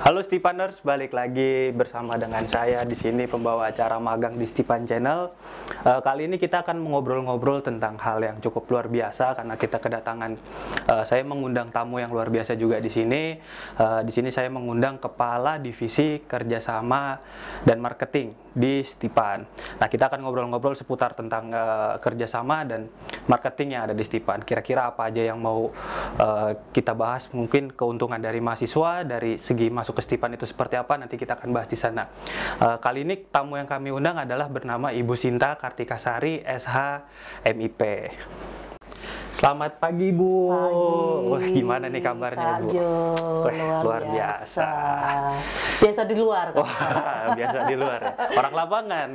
Halo Stipaners, balik lagi bersama dengan saya di sini pembawa acara magang di Stipan Channel. Kali ini kita akan ngobrol-ngobrol tentang hal yang cukup luar biasa karena kita kedatangan saya mengundang tamu yang luar biasa juga di sini. Di sini saya mengundang Kepala Divisi Kerjasama dan Marketing di Stipan. Nah, kita akan ngobrol-ngobrol seputar tentang kerjasama dan marketing yang ada di Stipan. Kira-kira apa aja yang mau kita bahas? Mungkin keuntungan dari mahasiswa, dari segi masuk ke Stipan itu seperti apa, nanti kita akan bahas di sana. Kali ini tamu yang kami undang adalah bernama Ibu Sinta Kartikasari, SH, MIP. Selamat pagi, Bu. Pagi. Wah, gimana nih kabarnya, Bu? Luar biasa. Biasa di luar. Wah, biasa di luar ya. Orang lapangan,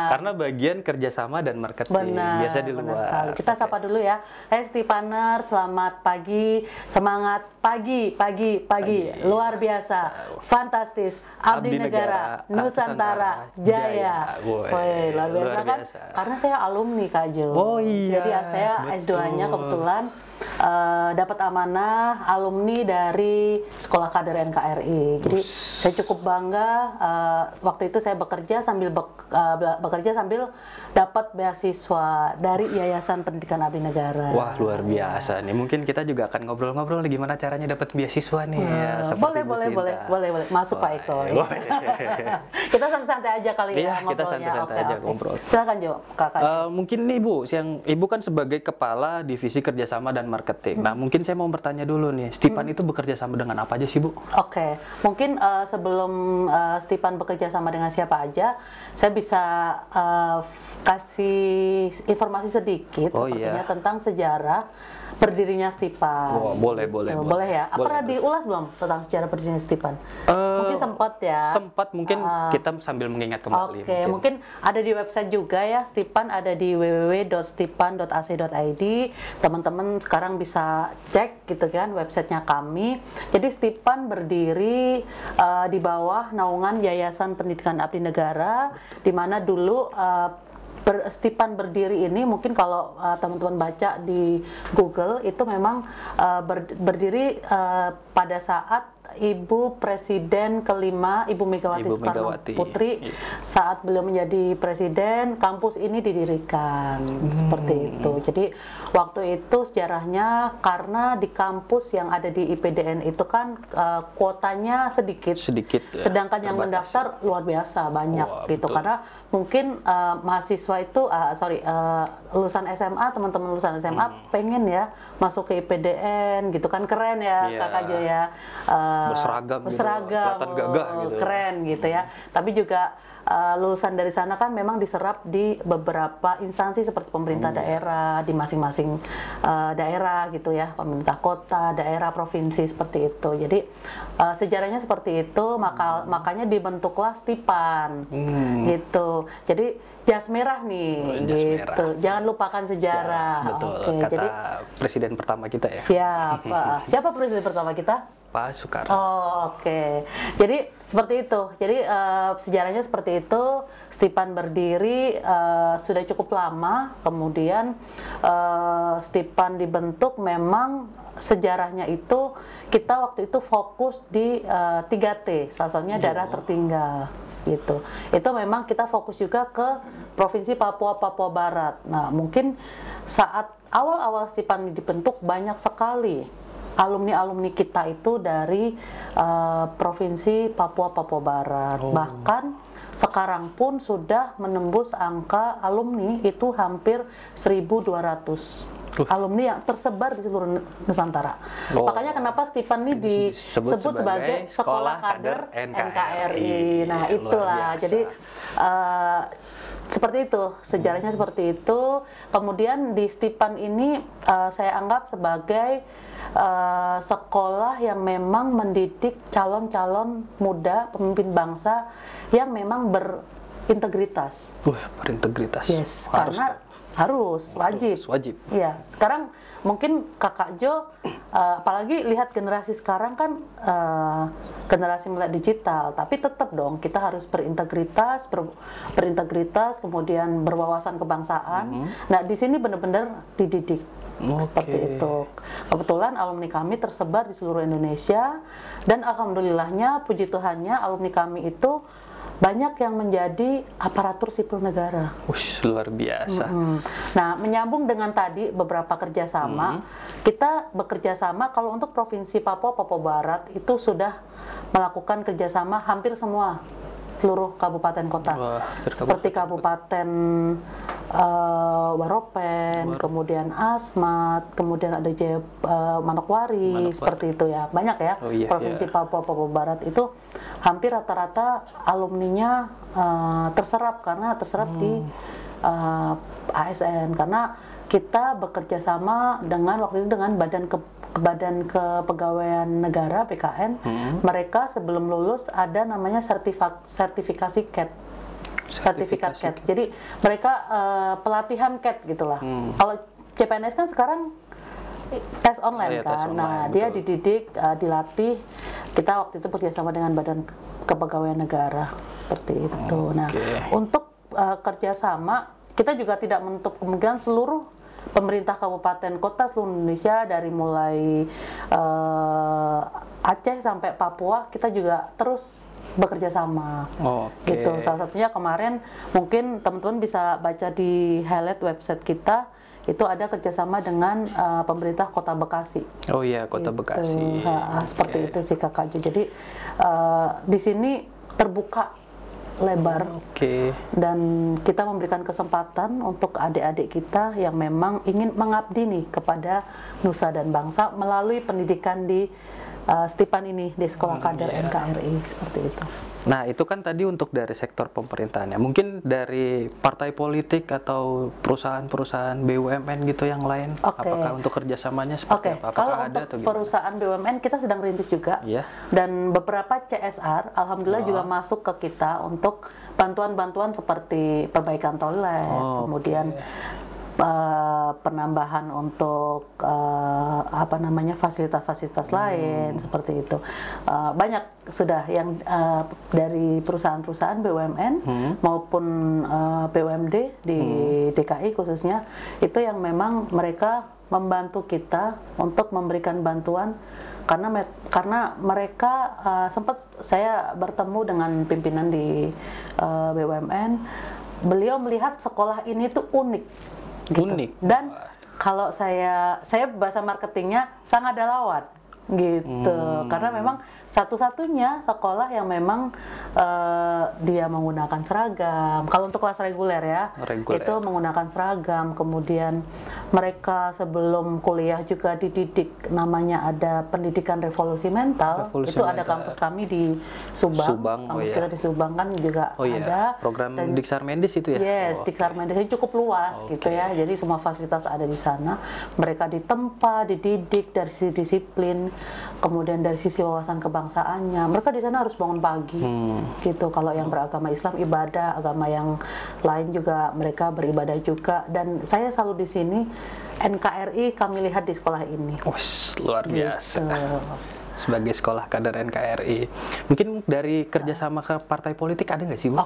karena bagian kerjasama dan marketing. Benar, biasa di luar. Sekali. Kita sapa dulu ya. Hai Stipaner, selamat pagi. Semangat pagi. Luar biasa. Fantastis. Abdi Negara, Nusantara Jaya. Woi, luar biasa kan? Karena saya alumni Kak Jo. Oh iya. Jadi saya S2-nya kebetulan dapat amanah alumni dari Sekolah Kader NKRI. Jadi saya cukup bangga. Waktu itu saya bekerja sambil dapat beasiswa dari Yayasan Pendidikan Abdi Negara. Wah, luar biasa nih. Mungkin kita juga akan ngobrol-ngobrol gimana caranya dapat beasiswa nih. Boleh. Masuk Pak Eko. Kita santai-santai aja kali ya ngobrolnya. Kita santai-santai aja ngobrol. Silakan Jo, Kakak. Mungkin nih Bu, yang Ibu kan sebagai Kepala Divisi Kerjasama dan Marketing. Nah, mungkin saya mau bertanya dulu nih, Stipan itu bekerja sama dengan apa aja sih, Bu? Oke. Mungkin sebelum Stipan bekerja sama dengan siapa aja, saya bisa kasih informasi sedikit sepertinya tentang sejarah berdirinya Stipan. Oh, boleh ya. Pernah diulas belum tentang sejarah berdirinya Stipan? Mungkin sempat ya. Sempat, mungkin kita sambil mengingat kembali. Oke, mungkin ada di website juga ya. Stipan ada di www.stipan.ac.id. Teman-teman sekarang bisa cek gitu kan websitenya kami. Jadi Stipan berdiri di bawah naungan Yayasan Pendidikan Abdi Negara, di mana dulu Stipan berdiri ini mungkin kalau teman-teman baca di Google itu memang berdiri pada saat Ibu Presiden kelima, Ibu Megawati Soekarno Putri, saat beliau menjadi presiden, kampus ini didirikan seperti itu. Jadi waktu itu sejarahnya karena di kampus yang ada di IPDN itu kan kuotanya sedikit sedangkan yang mendaftar luar biasa banyak gitu. Karena mungkin mahasiswa itu lulusan SMA, teman-teman lulusan SMA pengen ya masuk ke IPDN gitu kan, keren ya Kakak Jo ya. Berseragam gitu, gagah gitu. Keren gitu ya. Tapi juga lulusan dari sana kan memang diserap di beberapa instansi seperti pemerintah daerah di masing-masing daerah gitu ya, pemerintah kota, daerah, provinsi seperti itu. Jadi sejarahnya seperti itu, makanya dibentuklah Stipan gitu. Jadi jas merah nih, gitu. Merah. Jangan lupakan sejarah. Betul. Kata jadi presiden pertama kita ya. Siapa presiden pertama kita? Pak Soekarno. Oh, oke. Jadi seperti itu. Jadi sejarahnya seperti itu. Stipan berdiri sudah cukup lama. Kemudian Stipan dibentuk memang sejarahnya itu kita waktu itu fokus di 3T, salah satunya daerah tertinggal. Gitu. Itu memang kita fokus juga ke Provinsi Papua Barat. Nah, mungkin saat awal-awal Stipan dibentuk banyak sekali alumni kita itu dari Provinsi Papua Barat. Bahkan sekarang pun sudah menembus angka alumni itu hampir 1.200. Alumni yang tersebar di seluruh Nusantara. Makanya kenapa Stipan ini disebut sebagai Sekolah Kader NKRI. Nah, itulah. Jadi seperti itu, sejarahnya seperti itu. Kemudian di Stipan ini saya anggap sebagai sekolah yang memang mendidik calon-calon muda pemimpin bangsa yang memang berintegritas. Berintegritas. Yes, karena harus wajib. Iya. Sekarang mungkin Kakak Jo, apalagi lihat generasi sekarang kan generasi melek digital, tapi tetap dong kita harus berintegritas, kemudian berwawasan kebangsaan. Nah, di sini benar-benar dididik Seperti itu. Kebetulan alumni kami tersebar di seluruh Indonesia dan alhamdulillahnya, puji Tuhannya, alumni kami itu banyak yang menjadi aparatur sipil negara. Luar biasa. Nah, menyambung dengan tadi beberapa kerjasama, kita bekerja sama kalau untuk Provinsi Papua Barat itu sudah melakukan kerjasama hampir semua seluruh kabupaten kota. Seperti Kabupaten Waropen, kemudian Asmat, kemudian ada Manokwari, seperti itu ya. Banyak ya. Provinsi Papua Barat itu hampir rata-rata alumninya terserap di ASN, karena kita bekerja sama dengan waktu itu dengan Badan Kepegawaian Negara BKN. Mereka sebelum lulus ada namanya sertifikasi CAT. Sertifikat CAT. Jadi mereka pelatihan CAT gitulah. Kalau CPNS kan sekarang tes online kan. Nah, dia dididik, dilatih. Kita waktu itu bekerjasama dengan Badan Kepegawaian Negara seperti itu. Nah, untuk kerjasama kita juga tidak menutup kemungkinan seluruh pemerintah kabupaten kota seluruh Indonesia, dari mulai Aceh sampai Papua, kita juga terus bekerja sama. Gitu. Salah satunya kemarin mungkin teman-teman bisa baca di highlight website kita, itu ada kerjasama dengan pemerintah Kota Bekasi. Kota Bekasi. Seperti itu sih Kakak Jo. Jadi di sini terbuka lebar, dan kita memberikan kesempatan untuk adik-adik kita yang memang ingin mengabdi nih kepada nusa dan bangsa melalui pendidikan di Stipan ini, di Sekolah Kader NKRI, seperti itu. Nah, itu kan tadi untuk dari sektor pemerintahannya. Mungkin dari partai politik atau perusahaan-perusahaan BUMN gitu yang lain, apakah untuk kerjasamanya seperti apa? Kalau untuk perusahaan BUMN kita sedang rintis juga, dan beberapa CSR alhamdulillah juga masuk ke kita untuk bantuan-bantuan seperti perbaikan toilet, kemudian penambahan untuk fasilitas-fasilitas lain seperti itu. Banyak sudah yang dari perusahaan-perusahaan BUMN maupun BUMD di DKI khususnya, itu yang memang mereka membantu kita untuk memberikan bantuan, karena mereka sempat saya bertemu dengan pimpinan di BUMN. Beliau melihat sekolah ini tuh unik. Dan kalau saya bahasa marketingnya sangat dalawat gitu, karena memang satu-satunya sekolah yang memang dia menggunakan seragam. Kalau untuk kelas reguler ya, itu menggunakan seragam. Kemudian mereka sebelum kuliah juga dididik, namanya ada pendidikan revolusi mental. Itu ada kampus kami di Subang. Kampus kita di Subang kan juga ada. Program Diksar Mendes itu ya? Yes, Diksar Mendes itu cukup luas gitu ya. Jadi semua fasilitas ada di sana. Mereka ditempa, dididik dari sisi disiplin, kemudian dari sisi wawasan kebangsaannya. Mereka di sana harus bangun pagi gitu. Kalau yang beragama Islam ibadah, agama yang lain juga mereka beribadah juga. Dan saya selalu di sini, NKRI kami lihat di sekolah ini. Luar biasa. Sebagai sekolah kader NKRI. Mungkin dari kerjasama ke partai politik ada nggak sih, Bu?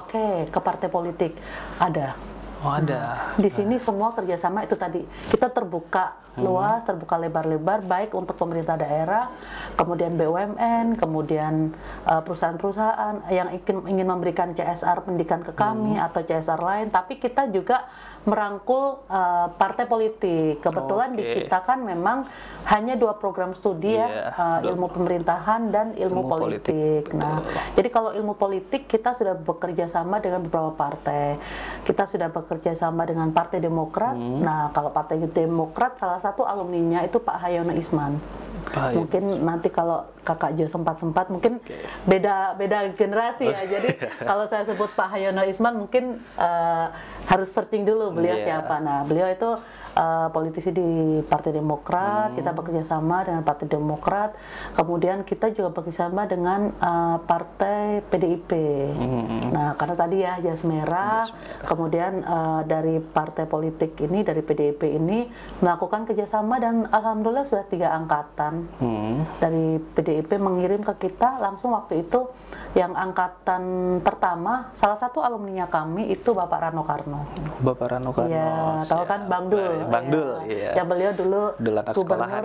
Ke partai politik ada. Ada. Di sini semua kerjasama itu tadi, kita terbuka luas, terbuka lebar-lebar, baik untuk pemerintah daerah, kemudian BUMN, kemudian perusahaan-perusahaan yang ingin memberikan CSR pendidikan ke kami atau CSR lain, tapi kita juga merangkul partai politik. Kebetulan di kita kan memang hanya 2 program studi ya, ilmu pemerintahan dan ilmu politik. Nah, jadi kalau ilmu politik kita sudah bekerja sama dengan beberapa partai. Kita sudah bekerja sama dengan Partai Demokrat. Nah, kalau Partai Demokrat salah satu alumninya itu Pak Hayono Isman. Mungkin nanti kalau Kakak Jo sempat mungkin beda generasi ya. Jadi kalau saya sebut Pak Hayono Isman mungkin harus searching dulu beliau siapa. Nah, beliau itu politisi di Partai Demokrat. Kita bekerja sama dengan Partai Demokrat. Kemudian kita juga bekerja sama dengan Partai PDIP. Nah, karena tadi ya jas merah. Kemudian dari partai politik ini, dari PDIP ini melakukan kerjasama, dan alhamdulillah sudah 3 angkatan dari PDIP mengirim ke kita langsung. Waktu itu yang angkatan pertama, salah satu alumninya kami itu Bapak Rano Karno. Bapak Rano Karno. Iya, tahu kan Bang Dul. Bang Dul, iya. Ya beliau dulu Dul anak sekolahan,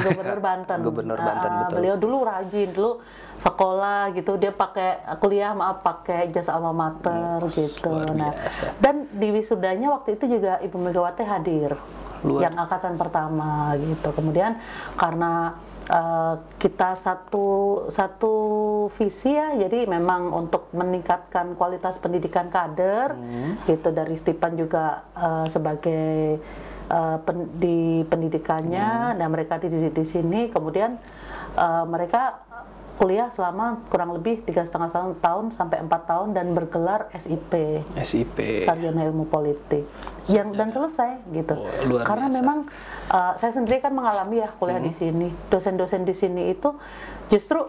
gubernur Banten. Gubernur Banten, betul. Beliau dulu rajin, dulu sekolah gitu, dia pakai jas alma mater gitu. Nah, dan di wisudanya waktu itu juga Ibu Megawati hadir, yang angkatan pertama gitu. Kemudian karena kita satu visi ya, jadi memang untuk meningkatkan kualitas pendidikan kader gitu, dari Stipan juga sebagai di pendidikannya, dan mereka dididik di sini. Kemudian mereka kuliah selama kurang lebih 3,5 tahun sampai 4 tahun dan bergelar SIP, Sarjana Ilmu Politik, dan selesai gitu. Karena biasa. Memang saya sendiri kan mengalami ya kuliah di sini, dosen-dosen di sini itu justru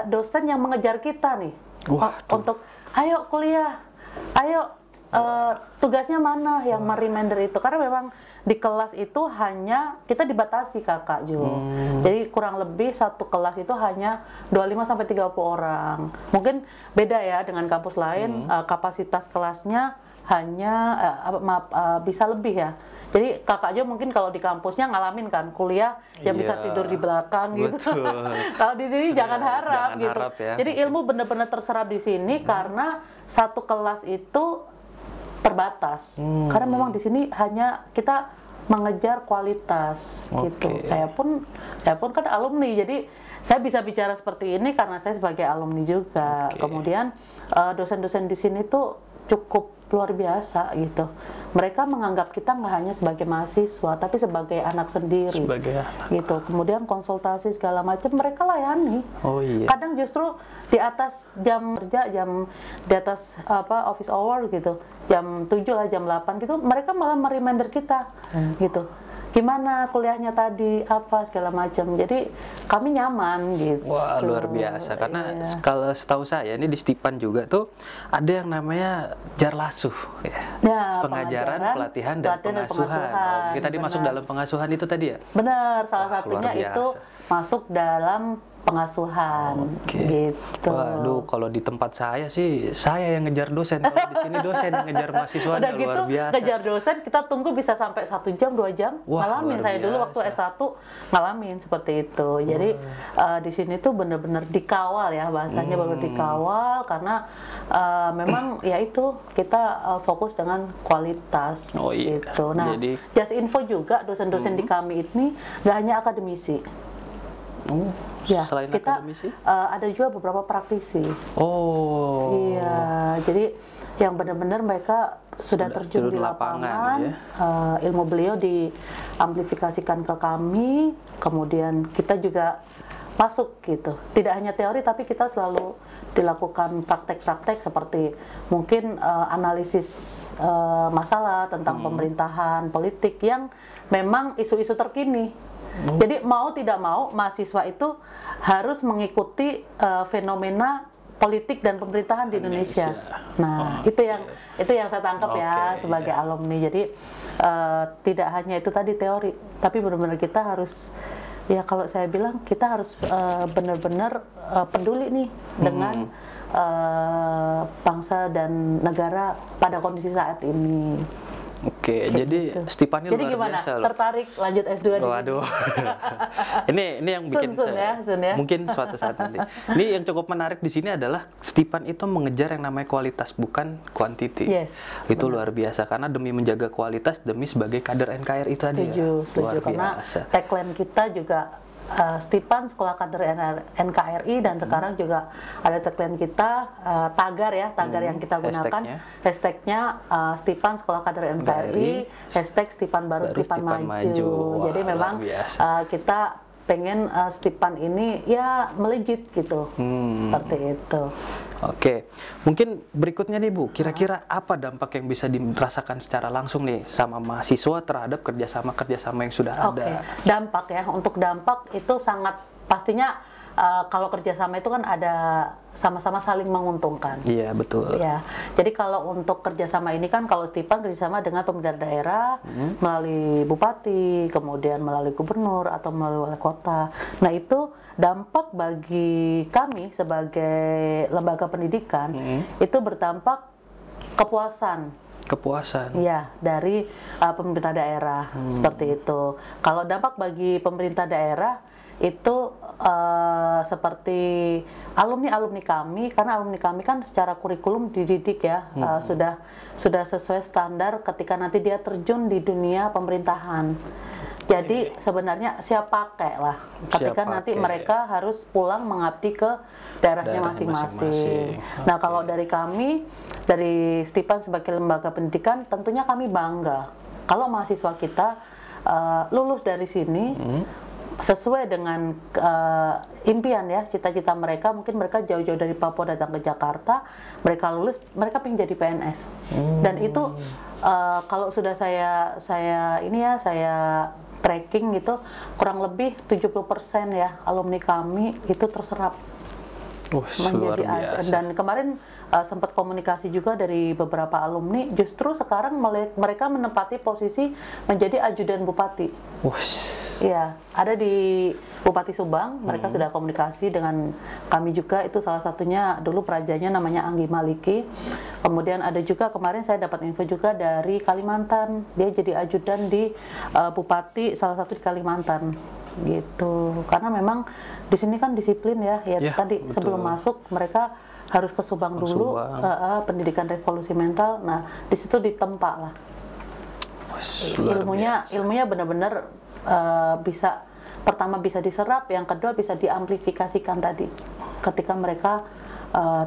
dosen yang mengejar kita nih untuk ayo kuliah, ayo tugasnya mana yang reminder itu, karena memang di kelas itu hanya kita dibatasi Kakak Jo. Jadi kurang lebih satu kelas itu hanya 25 sampai 30 orang. Mungkin beda ya dengan kampus lain, kapasitas kelasnya hanya bisa lebih ya. Jadi Kakak Jo mungkin kalau di kampusnya ngalamin kan kuliah yang bisa tidur di belakang gitu. Kalau di sini jangan harap gitu. Harap ya. Jadi ilmu benar-benar terserap di sini karena satu kelas itu terbatas. Karena memang di sini hanya kita mengejar kualitas gitu. Saya pun kan alumni, jadi saya bisa bicara seperti ini karena saya sebagai alumni juga. Kemudian dosen-dosen di sini tuh cukup luar biasa gitu. Mereka menganggap kita nggak hanya sebagai mahasiswa, tapi sebagai anak sendiri. Gitu. Kemudian konsultasi segala macam mereka layani. Kadang justru di atas jam kerja, di atas office hour gitu, jam 7 lah, jam 8 gitu, mereka malah mereminder kita gitu. Gimana kuliahnya tadi, apa segala macam. Jadi kami nyaman gitu. Wah, luar biasa. Karena kalau setahu saya ini di Stipan juga tuh ada yang namanya Jarlasuh ya. Pengajaran, pelatihan dan pengasuhan. Kita tadi masuk dalam pengasuhan itu tadi ya? Benar, salah satunya itu masuk dalam pengasuhan gitu. Waduh, kalau di tempat saya sih saya yang ngejar dosen, kalau di sini dosen yang ngejar mahasiswa. Udah gitu, luar biasa. Ngejar dosen kita tunggu bisa sampai 1 jam 2 jam. Ngalamin saya dulu waktu S1 ngalamin seperti itu. Jadi di sini tuh benar-benar dikawal ya, bahasanya baru dikawal karena memang ya itu kita fokus dengan kualitas gitu. Nah, just info juga dosen-dosen di kami ini nggak hanya akademisi. Ya, selain kita akademisi? Ada juga beberapa praktisi. Iya, jadi yang benar-benar mereka sudah terjun di lapangan, ilmu beliau diamplifikasikan ke kami, kemudian kita juga masuk gitu. Tidak hanya teori, tapi kita selalu dilakukan praktek-praktek seperti mungkin analisis masalah tentang pemerintahan, politik yang memang isu-isu terkini. Jadi mau tidak mau mahasiswa itu harus mengikuti fenomena politik dan pemerintahan di Indonesia. Nah, itu yang saya tangkap ya sebagai alumni. Jadi tidak hanya itu tadi teori, tapi benar-benar kita harus, ya kalau saya bilang kita harus benar-benar peduli nih dengan bangsa dan negara pada kondisi saat ini. Jadi gitu. Stipan ini luar gimana? Biasa loh. Tertarik lanjut S2 di sini? Waduh. ini yang bikin sun ya. Mungkin suatu saat nanti. Ini yang cukup menarik di sini adalah Stipan itu mengejar yang namanya kualitas, bukan kuantiti. Itu luar biasa karena demi menjaga kualitas, demi sebagai kader NKRI tadi. Setuju. Karena tagline kita juga Stipan Sekolah Kader NKRI, dan sekarang juga ada tagline kita tagar yang kita gunakan hashtagnya Stipan Sekolah Kader NKRI, hashtag Stipan Baru Stipan Maju. Jadi memang kita pengen Stipan ini ya melejit gitu, seperti itu. Mungkin berikutnya nih Bu, kira-kira apa dampak yang bisa dirasakan secara langsung nih sama mahasiswa terhadap kerjasama yang sudah ada? Dampak ya, untuk dampak itu sangat pastinya kalau kerjasama itu kan ada sama-sama saling menguntungkan. Iya, betul. Ya, jadi kalau untuk kerjasama ini kan kalau Stipan kerjasama dengan pemerintah daerah melalui bupati, kemudian melalui gubernur atau melalui wali kota. Nah itu dampak bagi kami sebagai lembaga pendidikan itu berdampak kepuasan Kepuasan. Iya, dari pemerintah daerah seperti itu. Kalau dampak bagi pemerintah daerah itu seperti alumni kami, karena alumni kami kan secara kurikulum dididik ya, sudah sesuai standar ketika nanti dia terjun di dunia pemerintahan. Jadi sebenarnya siap pakai lah ketika nanti mereka harus pulang mengabdi ke daerahnya masing-masing. Nah, kalau dari kami, dari Stipan sebagai lembaga pendidikan, tentunya kami bangga kalau mahasiswa kita lulus dari sini sesuai dengan impian ya, cita-cita mereka. Mungkin mereka jauh-jauh dari Papua datang ke Jakarta, mereka lulus, mereka pengen jadi PNS. Dan itu kalau sudah saya tracking gitu, kurang lebih 70% ya alumni kami itu terserap menjadi ASN. Dan kemarin sempat komunikasi juga dari beberapa alumni, justru sekarang mereka menempati posisi menjadi ajudan bupati. Iya, ada di Bupati Subang, mereka sudah komunikasi dengan kami juga, itu salah satunya dulu perajanya namanya Anggi Maliki. Kemudian ada juga kemarin saya dapat info juga dari Kalimantan, dia jadi ajudan di Bupati salah satu di Kalimantan gitu. Karena memang di sini kan disiplin ya, tadi betul. Sebelum masuk mereka harus ke Subang dulu, pendidikan revolusi mental. Nah, di situ ditempa lah. Ilmunya benar-benar bisa, pertama bisa diserap, yang kedua bisa diamplifikasikan tadi ketika mereka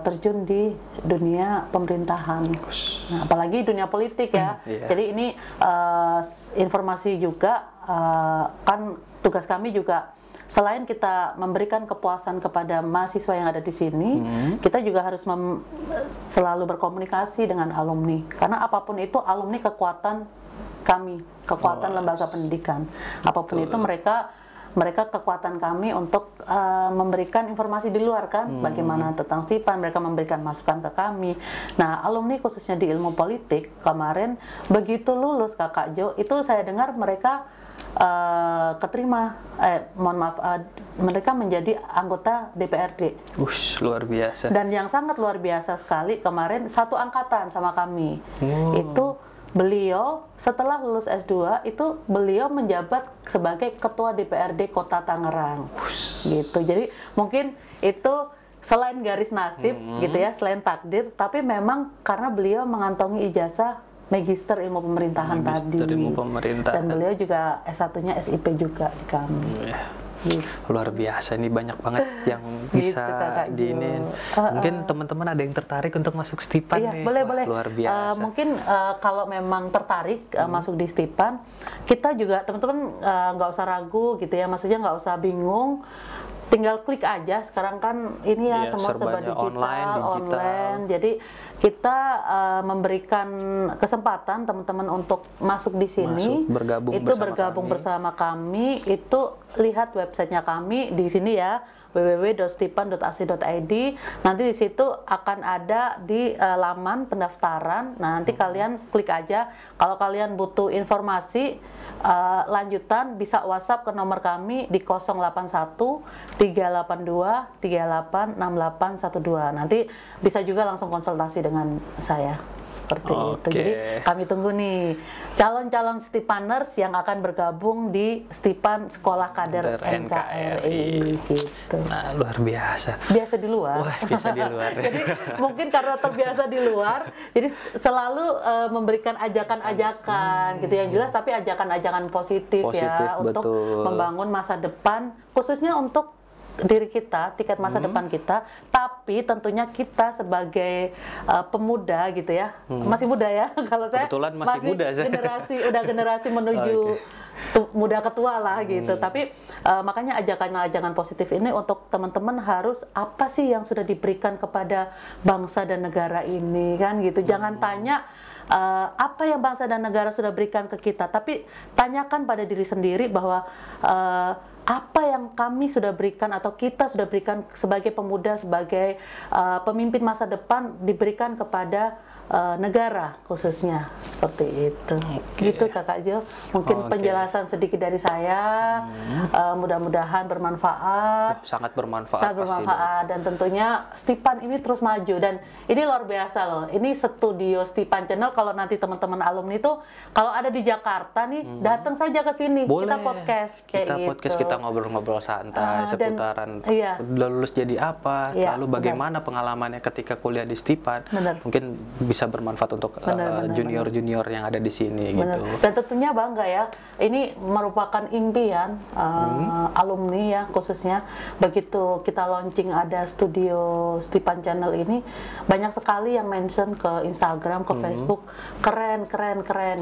terjun di dunia pemerintahan. Nah, apalagi dunia politik ya. Jadi ini informasi juga, kan tugas kami juga selain kita memberikan kepuasan kepada mahasiswa yang ada di sini, kita juga harus selalu berkomunikasi dengan alumni. Karena apapun itu alumni kekuatan kami, kekuatan lembaga pendidikan. Apapun itu mereka kekuatan kami untuk memberikan informasi di luar kan, bagaimana tentang Stipan, mereka memberikan masukan ke kami. Nah, alumni khususnya di ilmu politik kemarin begitu lulus Kakak Jo, itu saya dengar mereka mereka menjadi anggota DPRD. Luar biasa. Dan yang sangat luar biasa sekali kemarin satu angkatan sama kami. Itu beliau setelah lulus S2 itu beliau menjabat sebagai ketua DPRD Kota Tangerang. Gitu. Jadi mungkin itu selain garis nasib gitu ya, selain takdir, tapi memang karena beliau mengantongi ijazah Magister Ilmu Pemerintahan dan beliau juga S1-nya SIP juga di kami. Gitu. Luar biasa, ini banyak banget yang bisa diinin. Mungkin teman-teman ada yang tertarik untuk masuk Stipan nih. Boleh. Luar biasa. Mungkin kalau memang tertarik masuk di Stipan, kita juga teman-teman nggak usah ragu gitu ya, maksudnya nggak usah bingung. Tinggal klik aja, sekarang kan ini ya semua serba digital, online. Jadi kita memberikan kesempatan teman-teman untuk masuk di sini, bergabung bersama kami. Itu lihat websitenya kami di sini ya, www.stipan.ac.id. Nanti di situ akan ada di laman pendaftaran. Nah, nanti kalian klik aja. Kalau kalian butuh informasi lanjutan, bisa WhatsApp ke nomor kami di 081 382 386812. Nanti bisa juga langsung konsultasi dengan saya. Seperti itu. Jadi kami tunggu nih calon-calon Stipaners yang akan bergabung di Stipan Sekolah Kader NKRI gitu. Nah, luar biasa. Biasa di luar. Wah, biasa di luar. Jadi mungkin karena terbiasa di luar, jadi selalu memberikan ajakan-ajakan gitu yang jelas, tapi ajakan-ajakan positif ya untuk membangun masa depan, khususnya untuk diri kita, tiket masa depan kita, tapi tentunya kita sebagai pemuda gitu ya, masih muda ya, kalau saya kebetulan masih muda, generasi menuju muda ketua lah gitu, tapi makanya ajakan-ajakan positif ini untuk teman-teman harus apa sih yang sudah diberikan kepada bangsa dan negara ini kan gitu, jangan tanya apa yang bangsa dan negara sudah berikan ke kita, tapi tanyakan pada diri sendiri bahwa apa yang kami sudah berikan atau kita sudah berikan sebagai pemuda, sebagai pemimpin masa depan diberikan kepada negara khususnya, seperti itu. Gitu Kakak Jo. Mungkin penjelasan sedikit dari saya. Mudah-mudahan bermanfaat. Sangat bermanfaat. Sangat bermanfaat dan tentunya Stipan ini terus maju dan ini luar biasa loh. Ini studio Stipan Channel. Kalau nanti teman-teman alumni itu kalau ada di Jakarta nih, datang saja ke sini. Boleh. Kita podcast kayak kita gitu. Podcast, kita ngobrol-ngobrol santai seputaran iya. udah lulus jadi apa, Iya, lalu bagaimana pengalamannya ketika kuliah di Stipan. Benar. Mungkin bisa bermanfaat untuk junior-junior yang ada di sini gitu. Dan tentunya bangga ya. Ini merupakan impian alumni ya, khususnya begitu kita launching ada studio Stipan Channel ini, banyak sekali yang mention ke Instagram, ke Facebook, keren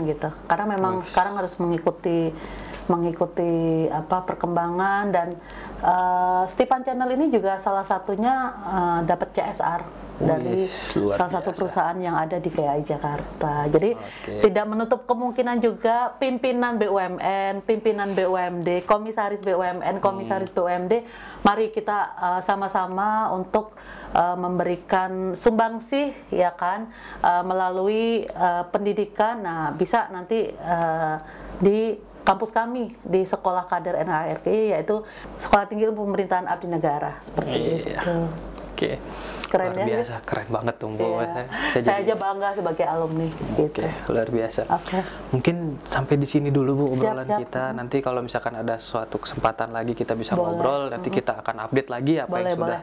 gitu. Karena memang sekarang harus mengikuti apa perkembangan dan Stipan Channel ini juga salah satunya dapat CSR dari salah satu perusahaan yang ada di KAI Jakarta. Jadi tidak menutup kemungkinan juga pimpinan BUMN, pimpinan BUMD, komisaris BUMN, komisaris BUMD, mari kita sama-sama untuk memberikan sumbangsih ya kan melalui pendidikan. Nah, bisa nanti di kampus kami di Sekolah Kader NHRKI, yaitu Sekolah Tinggi Ilmu Pemerintahan Abdi Negara, seperti itu. Oke. Keren luar biasa, keren banget tuh Bu. Saya aja bangga sebagai alumni. Gitu. Luar biasa. Mungkin sampai di sini dulu Bu obrolan kita. Nanti kalau misalkan ada suatu kesempatan lagi kita bisa ngobrol, nanti kita akan update lagi apa yang sudah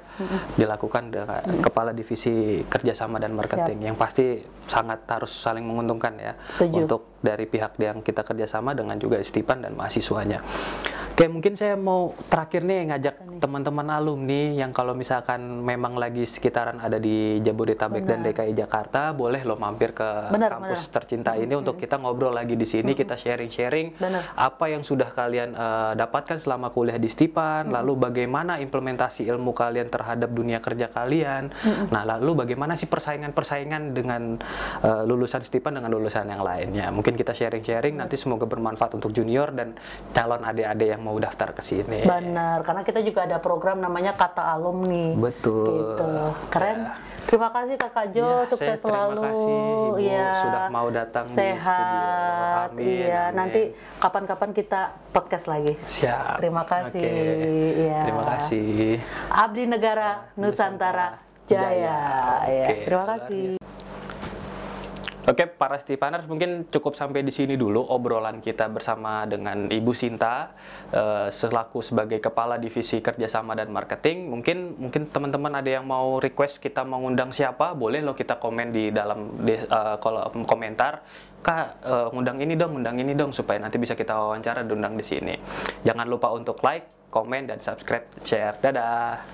dilakukan dengan Kepala Divisi Kerjasama dan Marketing. Yang pasti sangat harus saling menguntungkan ya. Untuk dari pihak yang kita kerjasama dengan juga Stipan dan mahasiswanya. Oke, mungkin saya mau terakhir nih ngajak teman-teman alumni yang kalau misalkan memang lagi sekitaran ada di Jabodetabek dan DKI Jakarta, boleh lo mampir ke kampus tercinta ini untuk kita ngobrol lagi di sini, kita sharing-sharing apa yang sudah kalian dapatkan selama kuliah di Stipan, lalu bagaimana implementasi ilmu kalian terhadap dunia kerja kalian. Nah, lalu bagaimana sih persaingan dengan lulusan Stipan dengan lulusan yang lainnya. Mungkin kita sharing-sharing, nanti semoga bermanfaat untuk junior dan calon adik-adik yang mau daftar ke sini. Benar, karena kita juga ada program namanya Kata Alumni. Betul. Gitu. Keren. Terima kasih Kakak Jo, sukses selalu. Terima kasih Ibu sudah mau datang sehat. di studio. Amin. Nanti kapan-kapan kita podcast lagi. Siap. Terima kasih. Terima kasih. Abdi Negara Nusantara Jaya. Terima kasih. Oke, para Stipaners, mungkin cukup sampai di sini dulu obrolan kita bersama dengan Ibu Sinta selaku sebagai Kepala Divisi Kerjasama dan Marketing. Mungkin teman-teman ada yang mau request kita mengundang siapa, boleh lo kita komen di dalam kolom komentar. Kak, ngundang ini dong supaya nanti bisa kita wawancara diundang di sini. Jangan lupa untuk like, komen dan subscribe, share. Dadah.